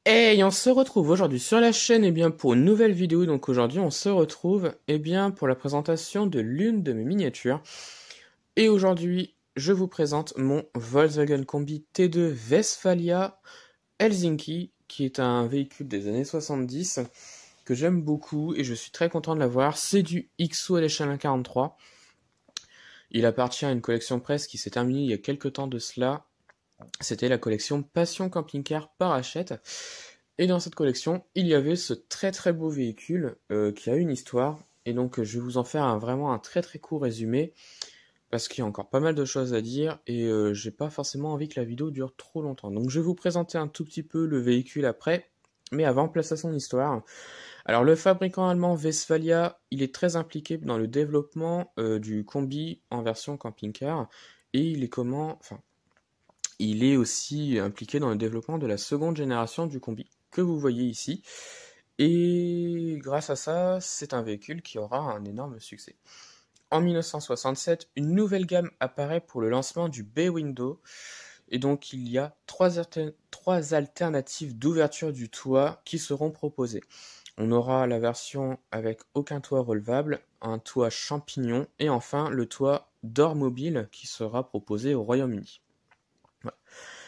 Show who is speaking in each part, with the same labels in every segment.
Speaker 1: Hey, on se retrouve aujourd'hui sur la chaîne pour une nouvelle vidéo. Donc aujourd'hui, on se retrouve pour la présentation de l'une de mes miniatures. Et aujourd'hui, je vous présente mon Volkswagen Combi T2 Westfalia Helsinki, qui est un véhicule des années 70 que j'aime beaucoup et je suis très content de l'avoir. C'est du XO à l'échelle 1,43. Il appartient à une collection presse qui s'est terminée il y a quelques temps de cela. C'était la collection Passion Camping Car par Hachette. Et dans cette collection, il y avait ce très très beau véhicule qui a une histoire. Et donc je vais vous en faire vraiment un très très court résumé parce qu'il y a encore pas mal de choses à dire et j'ai pas forcément envie que la vidéo dure trop longtemps. Donc je vais vous présenter un tout petit peu le véhicule après, mais avant, place à son histoire. Alors le fabricant allemand Westfalia, il est très impliqué dans le développement du combi en version camping-car et il est aussi impliqué dans le développement de la seconde génération du combi que vous voyez ici. Et grâce à ça, c'est un véhicule qui aura un énorme succès. En 1967, une nouvelle gamme apparaît pour le lancement du Bay Window. Et donc, il y a trois alternatives d'ouverture du toit qui seront proposées. On aura la version avec aucun toit relevable, un toit champignon et enfin le toit d'or mobile qui sera proposé au Royaume-Uni. Voilà.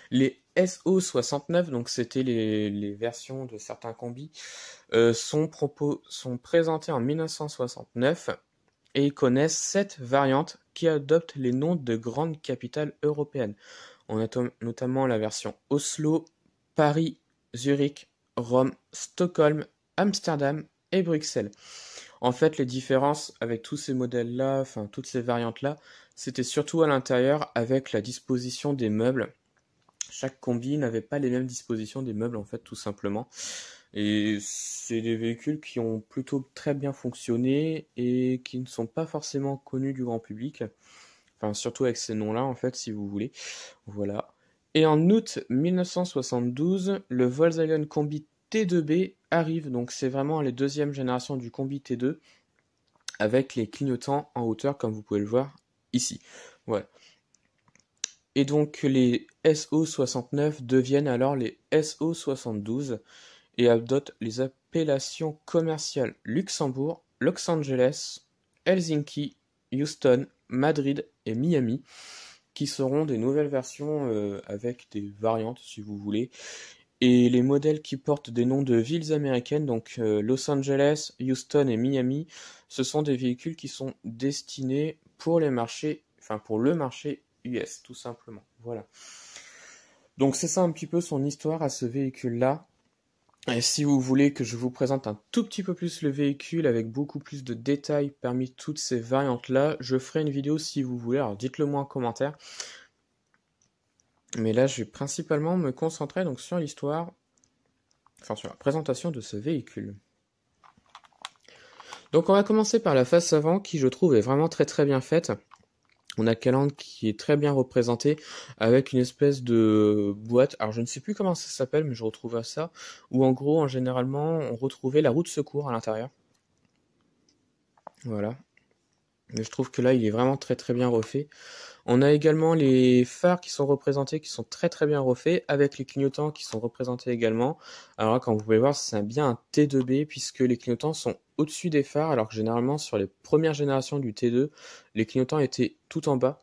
Speaker 1: Les SO69, donc c'était les versions de certains combis, sont présentés en 1969 et connaissent 7 variantes qui adoptent les noms de grandes capitales européennes. On a notamment la version Oslo, Paris, Zurich, Rome, Stockholm, Amsterdam et Bruxelles. En fait, les différences avec tous ces modèles-là, enfin toutes ces variantes-là, c'était surtout à l'intérieur avec la disposition des meubles. Chaque combi n'avait pas les mêmes dispositions des meubles en fait, tout simplement. Et c'est des véhicules qui ont plutôt très bien fonctionné et qui ne sont pas forcément connus du grand public. Enfin, surtout avec ces noms-là, en fait, si vous voulez. Voilà. Et en août 1972, le Volkswagen Combi T2B arrive. Donc, c'est vraiment les deuxième génération du Combi T2 avec les clignotants en hauteur, comme vous pouvez le voir ici. Voilà. Et donc, les SO69 deviennent alors les SO72 et adoptent les appellations commerciales Luxembourg, Los Angeles, Helsinki, Houston, Madrid et Miami, qui seront des nouvelles versions avec des variantes si vous voulez. Et les modèles qui portent des noms de villes américaines, donc Los Angeles, Houston et Miami, ce sont des véhicules qui sont destinés pour les marchés, enfin pour le marché US, tout simplement. Voilà. Donc c'est ça un petit peu son histoire à ce véhicule-là. Et si vous voulez que je vous présente un tout petit peu plus le véhicule avec beaucoup plus de détails parmi toutes ces variantes-là, je ferai une vidéo si vous voulez, alors dites-le moi en commentaire. Mais là, je vais principalement me concentrer donc sur l'histoire, enfin sur la présentation de ce véhicule. Donc on va commencer par la face avant qui je trouve est vraiment très très bien faite. On a Calandre qui est très bien représenté avec une espèce de boîte. Alors je ne sais plus comment ça s'appelle, mais je retrouve ça. Où en gros, généralement, on retrouvait la roue de secours à l'intérieur. Voilà. Mais je trouve que là, il est vraiment très très bien refait. On a également les phares qui sont représentés, qui sont très très bien refaits, avec les clignotants qui sont représentés également. Alors là, comme vous pouvez voir, c'est bien un T2B, puisque les clignotants sont au-dessus des phares, alors que généralement, sur les premières générations du T2, les clignotants étaient tout en bas,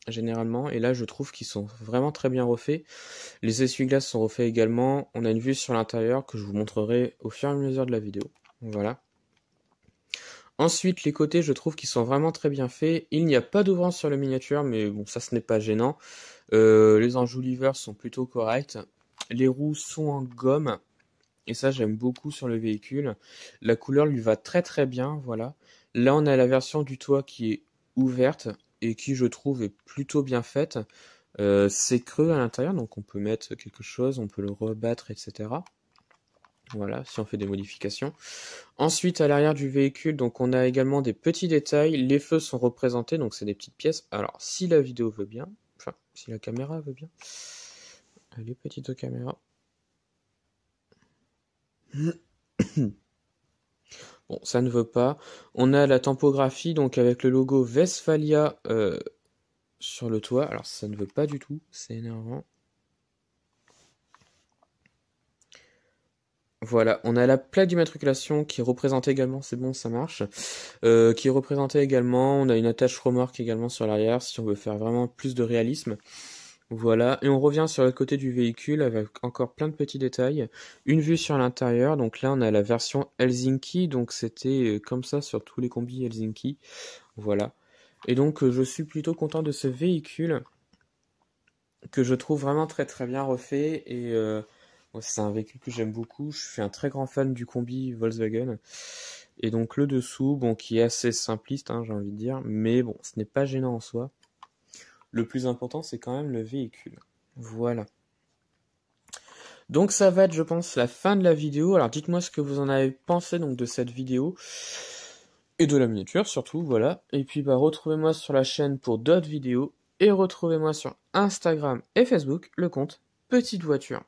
Speaker 1: généralement, et là, je trouve qu'ils sont vraiment très bien refaits. Les essuie-glaces sont refaits également. On a une vue sur l'intérieur que je vous montrerai au fur et à mesure de la vidéo. Voilà. Ensuite, les côtés, je trouve qu'ils sont vraiment très bien faits. Il n'y a pas d'ouvrance sur la miniature, mais bon, ça, ce n'est pas gênant. Les enjoliveurs sont plutôt corrects. Les roues sont en gomme, et ça, j'aime beaucoup sur le véhicule. La couleur lui va très très bien, voilà. Là, on a la version du toit qui est ouverte, et qui, je trouve, est plutôt bien faite. C'est creux à l'intérieur, donc on peut mettre quelque chose, on peut le rebattre, etc. Voilà, si on fait des modifications. Ensuite, à l'arrière du véhicule, donc on a également des petits détails. Les feux sont représentés, donc c'est des petites pièces. Alors, si la vidéo veut bien, enfin, si la caméra veut bien, les petites caméras. Bon, ça ne veut pas. On a la typographie, donc avec le logo Westfalia sur le toit. Alors, ça ne veut pas du tout, c'est énervant. Voilà, on a la plaque d'immatriculation qui est représentée également, c'est bon, ça marche. Qui est représentée également, on a une attache remorque également sur l'arrière, si on veut faire vraiment plus de réalisme. Voilà, et on revient sur le côté du véhicule avec encore plein de petits détails. Une vue sur l'intérieur, donc là on a la version Helsinki, donc c'était comme ça sur tous les combis Helsinki. Voilà. Et donc je suis plutôt content de ce véhicule que je trouve vraiment très très bien refait et ouais, c'est un véhicule que j'aime beaucoup. Je suis un très grand fan du combi Volkswagen. Et donc le dessous, bon, qui est assez simpliste, hein, j'ai envie de dire, mais bon, ce n'est pas gênant en soi. Le plus important, c'est quand même le véhicule. Voilà. Donc ça va être, je pense, la fin de la vidéo. Alors dites-moi ce que vous en avez pensé donc de cette vidéo et de la miniature surtout, voilà. Et puis bah retrouvez-moi sur la chaîne pour d'autres vidéos et retrouvez-moi sur Instagram et Facebook, le compte Petite Voiture.